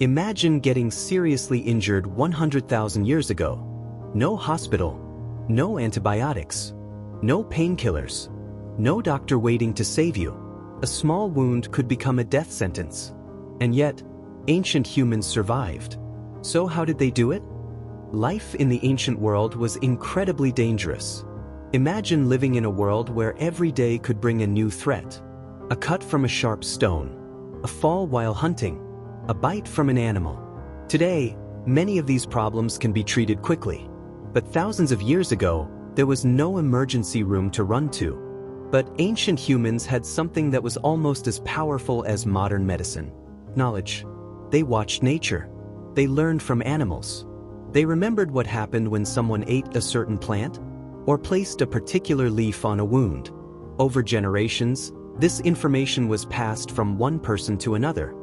Imagine getting seriously injured 100,000 years ago. No hospital, no antibiotics, no painkillers, no doctor waiting to save you. A small wound could become a death sentence. And yet, ancient humans survived. So how did they do it? Life in the ancient world was incredibly dangerous. Imagine living in a world where every day could bring a new threat. A cut from a sharp stone, a fall while hunting, a bite from an animal. Today, many of these problems can be treated quickly. But thousands of years ago, there was no emergency room to run to. But ancient humans had something that was almost as powerful as modern medicine: knowledge. They watched nature. They learned from animals. They remembered what happened when someone ate a certain plant or placed a particular leaf on a wound. Over generations, this information was passed from one person to another.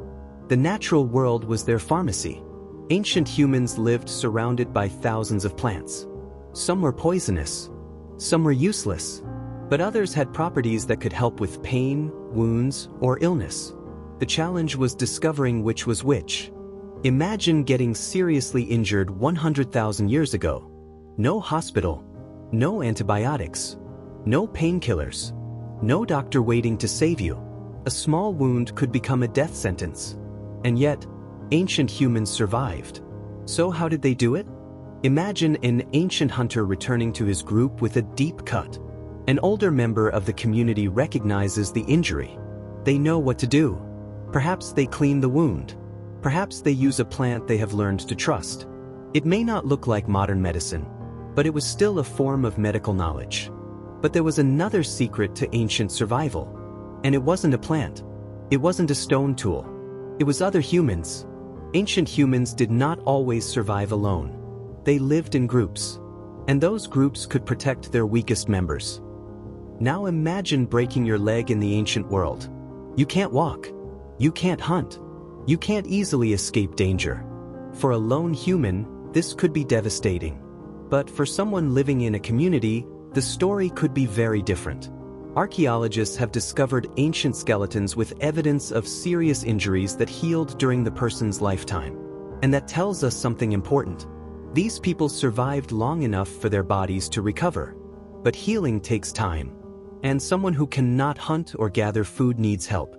The natural world was their pharmacy. Ancient humans lived surrounded by thousands of plants. Some were poisonous, some were useless, but others had properties that could help with pain, wounds, or illness. The challenge was discovering which was which. Imagine getting seriously injured 100,000 years ago. No hospital, no antibiotics, no painkillers, no doctor waiting to save you. A small wound could become a death sentence. And yet, ancient humans survived. So how did they do it? Imagine an ancient hunter returning to his group with a deep cut. An older member of the community recognizes the injury. They know what to do. Perhaps they clean the wound. Perhaps they use a plant they have learned to trust. It may not look like modern medicine, but it was still a form of medical knowledge. But there was another secret to ancient survival. And it wasn't a plant. It wasn't a stone tool. It was other humans. Ancient humans did not always survive alone. They lived in groups. And those groups could protect their weakest members. Now imagine breaking your leg in the ancient world. You can't walk. You can't hunt. You can't easily escape danger. For a lone human, this could be devastating. But for someone living in a community, the story could be very different. Archaeologists have discovered ancient skeletons with evidence of serious injuries that healed during the person's lifetime. And that tells us something important. These people survived long enough for their bodies to recover. But healing takes time. And someone who cannot hunt or gather food needs help.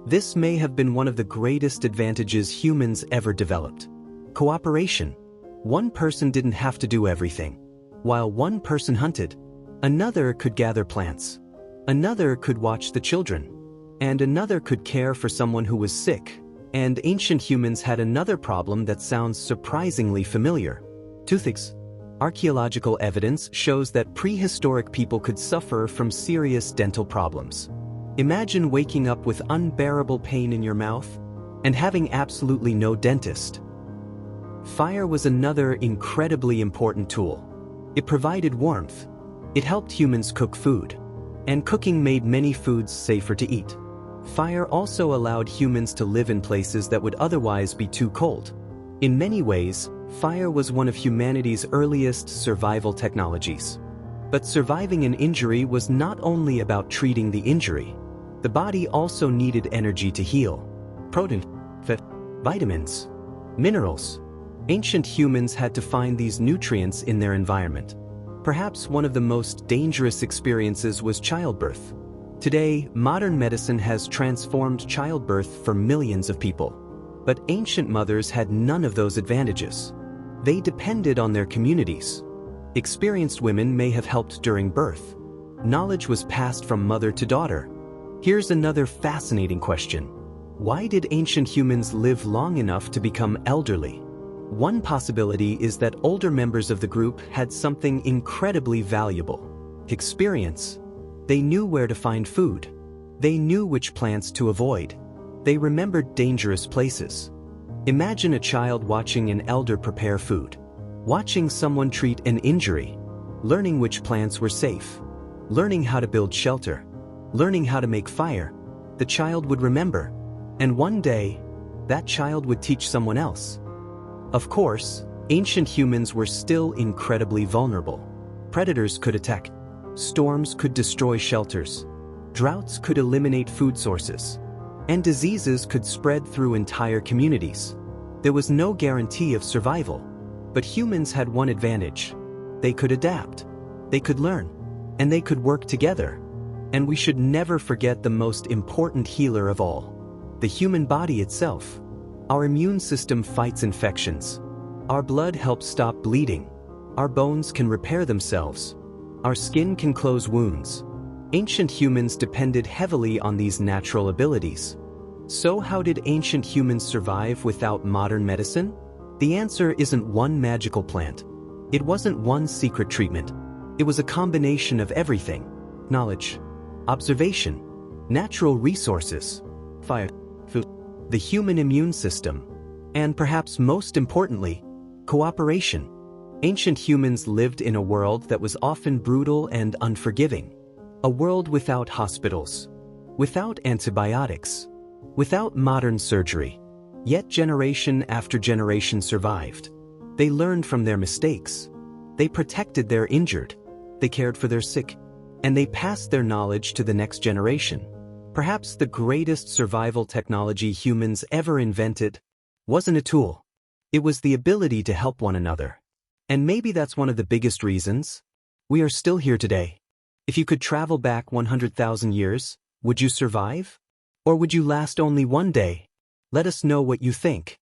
This may have been one of the greatest advantages humans ever developed. Cooperation. One person didn't have to do everything. While one person hunted, another could gather plants. Another could watch the children. And another could care for someone who was sick. And ancient humans had another problem that sounds surprisingly familiar: toothaches. Archaeological evidence shows that prehistoric people could suffer from serious dental problems. Imagine waking up with unbearable pain in your mouth and having absolutely no dentist. Fire was another incredibly important tool. It provided warmth. It helped humans cook food. And cooking made many foods safer to eat. Fire also allowed humans to live in places that would otherwise be too cold. In many ways, fire was one of humanity's earliest survival technologies. But surviving an injury was not only about treating the injury. The body also needed energy to heal. Protein, fat, vitamins, minerals. Ancient humans had to find these nutrients in their environment. Perhaps one of the most dangerous experiences was childbirth. Today, modern medicine has transformed childbirth for millions of people. But ancient mothers had none of those advantages. They depended on their communities. Experienced women may have helped during birth. Knowledge was passed from mother to daughter. Here's another fascinating question. Why did ancient humans live long enough to become elderly? One possibility is that older members of the group had something incredibly valuable: experience. They knew where to find food. They knew which plants to avoid. They remembered dangerous places. Imagine a child watching an elder prepare food, watching someone treat an injury, learning which plants were safe, learning how to build shelter, learning how to make fire. The child would remember, and one day, that child would teach someone else. Of course, ancient humans were still incredibly vulnerable. Predators could attack. Storms could destroy shelters. Droughts could eliminate food sources. And diseases could spread through entire communities. There was no guarantee of survival. But humans had one advantage. They could adapt. They could learn. And they could work together. And we should never forget the most important healer of all. The human body itself. Our immune system fights infections. Our blood helps stop bleeding. Our bones can repair themselves. Our skin can close wounds. Ancient humans depended heavily on these natural abilities. So how did ancient humans survive without modern medicine? The answer isn't one magical plant. It wasn't one secret treatment. It was a combination of everything. Knowledge, observation, natural resources, fire, food, the human immune system, and perhaps most importantly, cooperation. Ancient humans lived in a world that was often brutal and unforgiving. A world without hospitals, without antibiotics, without modern surgery. Yet generation after generation survived. They learned from their mistakes. They protected their injured. They cared for their sick. And they passed their knowledge to the next generation. Perhaps the greatest survival technology humans ever invented wasn't a tool. It was the ability to help one another. And maybe that's one of the biggest reasons we are still here today. If you could travel back 100,000 years, would you survive? Or would you last only one day? Let us know what you think.